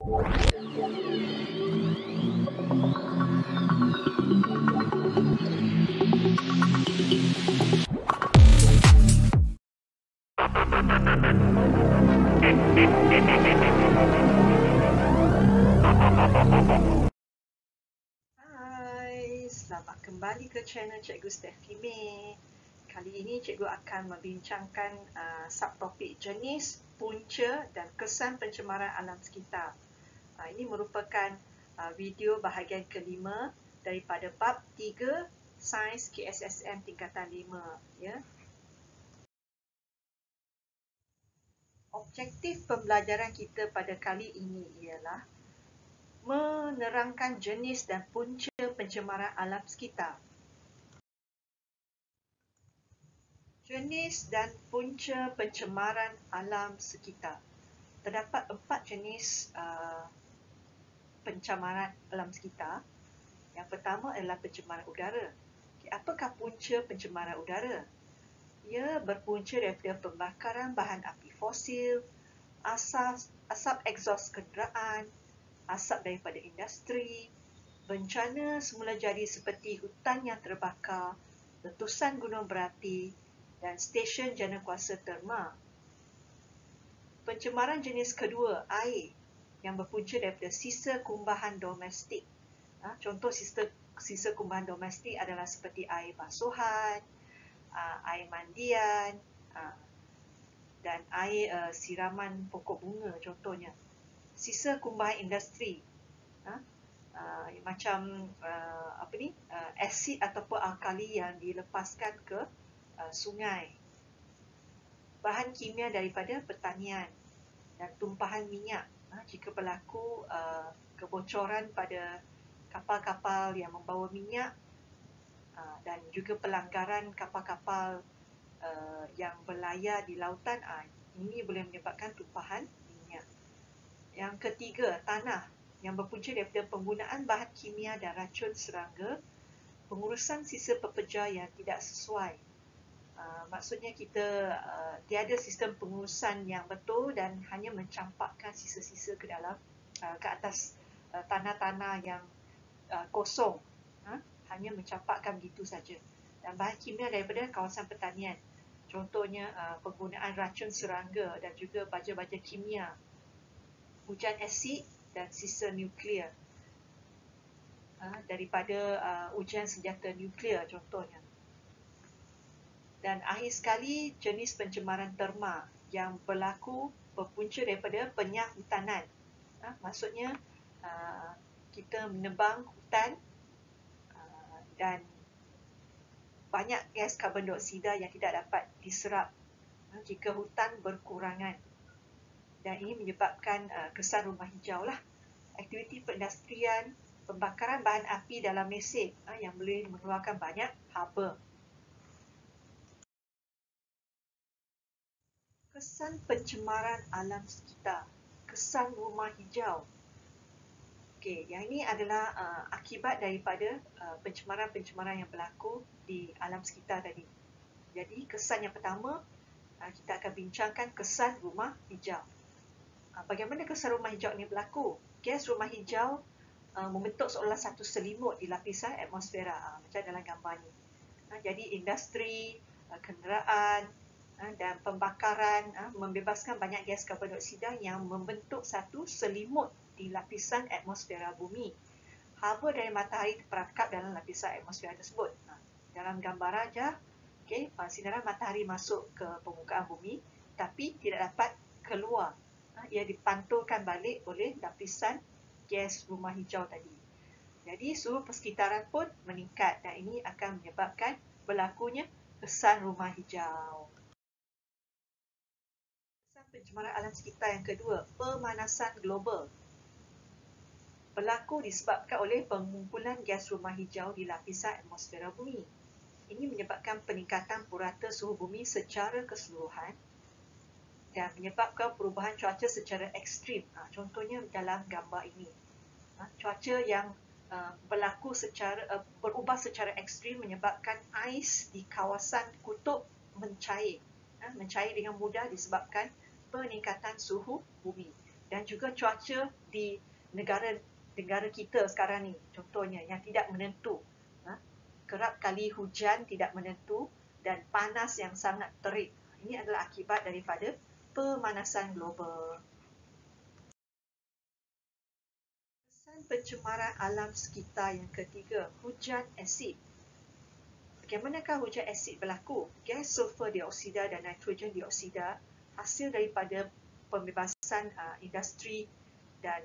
Hai, selamat kembali ke channel Cikgu Steffi May. Kali ini cikgu akan membincangkan subtopik jenis, punca dan kesan pencemaran alam sekitar. Ini merupakan video bahagian kelima daripada bab 3 Sains KSSM tingkatan 5. Ya. Objektif pembelajaran kita pada kali ini ialah menerangkan jenis dan punca pencemaran alam sekitar. Jenis dan punca pencemaran alam sekitar. Terdapat 4 jenis pencemaran alam sekitar. Yang pertama adalah pencemaran udara. Apakah punca pencemaran udara? Ia berpunca daripada pembakaran bahan api fosil, asap egzos kenderaan, asap daripada industri, bencana semula jadi seperti hutan yang terbakar, letusan gunung berapi dan stesen janakuasa terma. Pencemaran jenis kedua, air, yang berpunca daripada sisa kumbahan domestik. Contoh sisa kumbahan domestik adalah seperti air basuhan, air mandian dan air siraman pokok bunga contohnya. Sisa kumbahan industri, macam asid ataupun alkali yang dilepaskan ke sungai. Bahan kimia daripada pertanian dan tumpahan minyak jika berlaku kebocoran pada kapal-kapal yang membawa minyak dan juga pelanggaran kapal-kapal yang berlayar di lautan, ini boleh menyebabkan tumpahan minyak. Yang ketiga, tanah yang berpunca daripada penggunaan bahan kimia dan racun serangga, pengurusan sisa pepeja yang tidak sesuai. Maksudnya kita tiada sistem pengurusan yang betul dan hanya mencampakkan sisa-sisa ke dalam ke atas tanah-tanah yang kosong, hanya mencampakkan begitu saja. Dan bahan kimia daripada kawasan pertanian, contohnya penggunaan racun serangga dan juga baja-baja kimia, hujan asid dan sisa nuklear daripada ujian senjata nuklear contohnya. Dan akhir sekali, jenis pencemaran terma yang berpunca daripada penyahutanan. Maksudnya kita menebang hutan dan banyak gas karbon dioksida yang tidak dapat diserap jika hutan berkurangan. Dan ini menyebabkan kesan rumah hijau lah. Aktiviti perindustrian, pembakaran bahan api dalam mesin yang boleh mengeluarkan banyak haba. Kesan pencemaran alam sekitar, kesan rumah hijau. Okey, yang ini adalah akibat daripada pencemaran-pencemaran yang berlaku di alam sekitar tadi. Jadi kesan yang pertama, kita akan bincangkan kesan rumah hijau. Bagaimana kesan rumah hijau ini berlaku? Gas rumah hijau membentuk seolah satu selimut di lapisan atmosfera, macam dalam gambar ini. Jadi industri, kenderaan dan pembakaran membebaskan banyak gas karbon dioksida yang membentuk satu selimut di lapisan atmosfera bumi. Haba dari matahari terperangkap dalam lapisan atmosfera tersebut. Dalam gambar aja, sinaran matahari masuk ke permukaan bumi tapi tidak dapat keluar. Ia dipantulkan balik oleh lapisan gas rumah hijau tadi. Jadi suhu persekitaran pun meningkat dan ini akan menyebabkan berlakunya kesan rumah hijau. Kesan pencemaran alam sekitar yang kedua, pemanasan global. Berlaku disebabkan oleh pengumpulan gas rumah hijau di lapisan atmosfera bumi. Ini menyebabkan peningkatan purata suhu bumi secara keseluruhan dan menyebabkan perubahan cuaca secara ekstrim. Contohnya dalam gambar ini. Cuaca yang berubah secara ekstrim menyebabkan ais di kawasan kutub mencair. Mencair dengan mudah disebabkan peningkatan suhu bumi. dan juga cuaca di negara kita sekarang ni, contohnya yang tidak menentu. Kerap kali hujan tidak menentu dan panas yang sangat terik. Ini adalah akibat daripada pemanasan global. Kesan pencemaran alam sekitar yang ketiga, hujan asid. Bagaimanakah hujan asid berlaku? Gas sulfur dioksida dan nitrogen dioksida hasil daripada pembebasan industri dan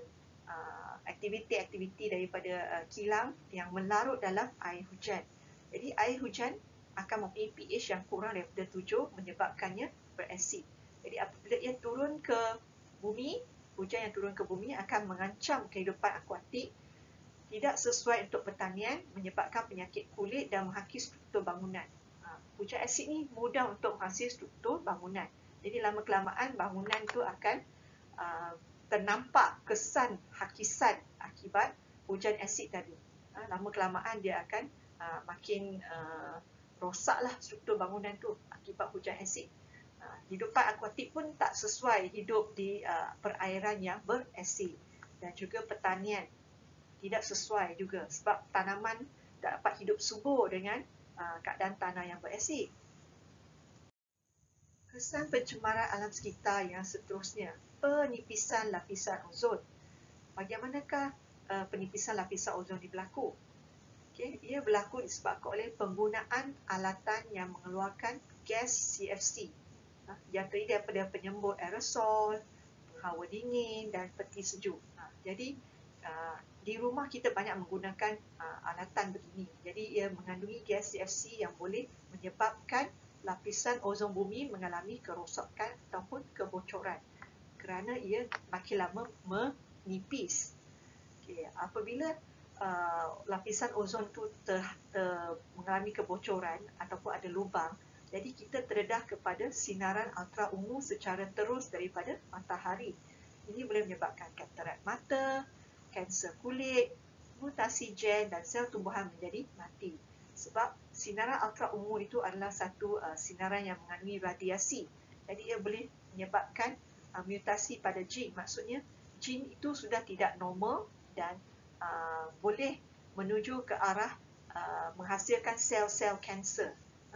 aktiviti-aktiviti daripada kilang yang melarut dalam air hujan. Jadi air hujan akan mempunyai pH yang kurang daripada 7 menyebabkannya berasid. Jadi apabila ia turun ke bumi, hujan yang turun ke bumi akan mengancam kehidupan akuatik, tidak sesuai untuk pertanian, menyebabkan penyakit kulit dan menghakis struktur bangunan. Hujan asid ni mudah untuk menghakis struktur bangunan. Jadi lama-kelamaan bangunan itu akan ternampak kesan hakisan akibat hujan asid tadi. Lama-kelamaan dia akan makin rosaklah struktur bangunan tu akibat hujan asid. Hidupan akuatik pun tak sesuai hidup di perairan yang berasid, dan juga pertanian tidak sesuai juga sebab tanaman tak dapat hidup subur dengan keadaan tanah yang berasid. Kesan pencemaran alam sekitar yang seterusnya, penipisan lapisan ozon. Bagaimanakah penipisan lapisan ozon ini berlaku? Ia berlaku disebabkan oleh penggunaan alatan yang mengeluarkan gas CFC yang terdiri daripada penyembur aerosol, hawa dingin dan peti sejuk. Jadi di rumah kita banyak menggunakan alatan begini. Jadi ia mengandungi gas CFC yang boleh menyebabkan lapisan ozon bumi mengalami kerosakan ataupun kebocoran kerana ia makin lama menipis. Apabila lapisan ozon itu mengalami kebocoran ataupun ada lubang, jadi kita terdedah kepada sinaran ultra ungu secara terus daripada matahari. Ini boleh menyebabkan katarak mata, kanser kulit, mutasi gen dan sel tumbuhan menjadi mati. Sebab sinaran ultra ungu itu adalah satu sinaran yang mengandungi radiasi. Jadi ia boleh menyebabkan mutasi pada jin. Maksudnya jin itu sudah tidak normal dan boleh menuju ke arah menghasilkan sel-sel kanser.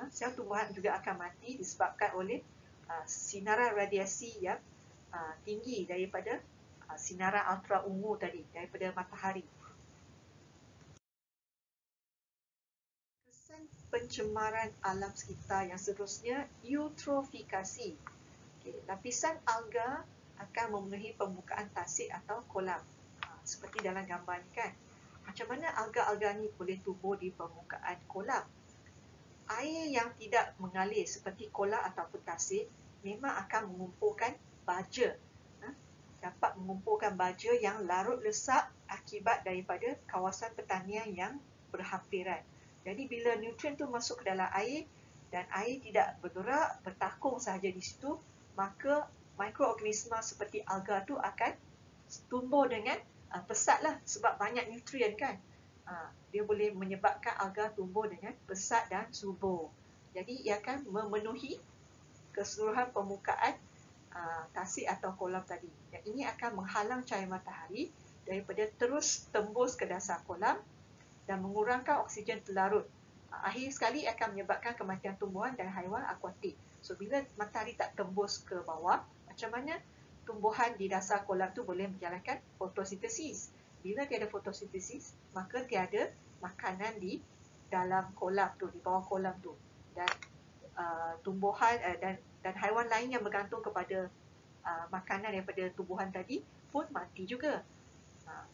Sel tumbuhan juga akan mati disebabkan oleh sinaran radiasi yang tinggi daripada sinaran ultra ungu tadi, daripada matahari. Kesan pencemaran alam sekitar yang seterusnya, eutrofikasi. Lapisan alga akan memenuhi permukaan tasik atau kolam. Seperti dalam gambar ni kan. Macam mana alga-alga ni boleh tumbuh di permukaan kolam? Air yang tidak mengalir seperti kolam ataupun tasik memang akan mengumpulkan baja. Dapat mengumpulkan baja yang larut lesap akibat daripada kawasan pertanian yang berhampiran. Jadi bila nutrien tu masuk ke dalam air dan air tidak bergerak, bertakung sahaja di situ, maka mikroorganisma seperti alga tu akan tumbuh dengan pesatlah sebab banyak nutrien kan. Dia boleh menyebabkan alga tumbuh dengan pesat dan subur. Jadi ia akan memenuhi keseluruhan permukaan tasik atau kolam tadi. Dan ini akan menghalang cahaya matahari daripada terus tembus ke dasar kolam dan mengurangkan oksigen terlarut. Akhir sekali akan menyebabkan kematian tumbuhan dan haiwan akuatik. So bila matahari tak tembus ke bawah, macam mana tumbuhan di dasar kolam tu boleh menjalankan fotosintesis? Bila tiada fotosintesis, maka tiada makanan di dalam kolam tu, di bawah kolam tu. Dan tumbuhan dan haiwan lain yang bergantung kepada makanan daripada tumbuhan tadi pun mati juga.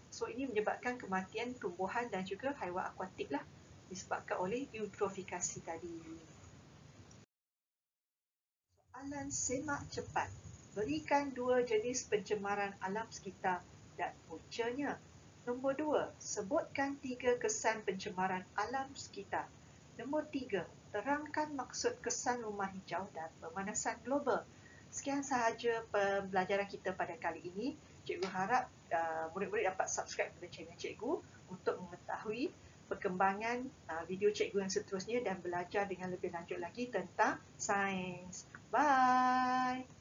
So ini menyebabkan kematian tumbuhan dan juga haiwan akuatik lah, disebabkan oleh eutrofikasi tadi. Soalan semak cepat. Berikan 2 jenis pencemaran alam sekitar dan puncanya. Nombor 2, sebutkan 3 kesan pencemaran alam sekitar. Nombor 3, terangkan maksud kesan rumah hijau dan pemanasan global. Sekian sahaja pembelajaran kita pada kali ini. Cikgu harap murid-murid dapat subscribe kepada channel cikgu untuk mengetahui perkembangan video cikgu yang seterusnya dan belajar dengan lebih lanjut lagi tentang sains. Bye!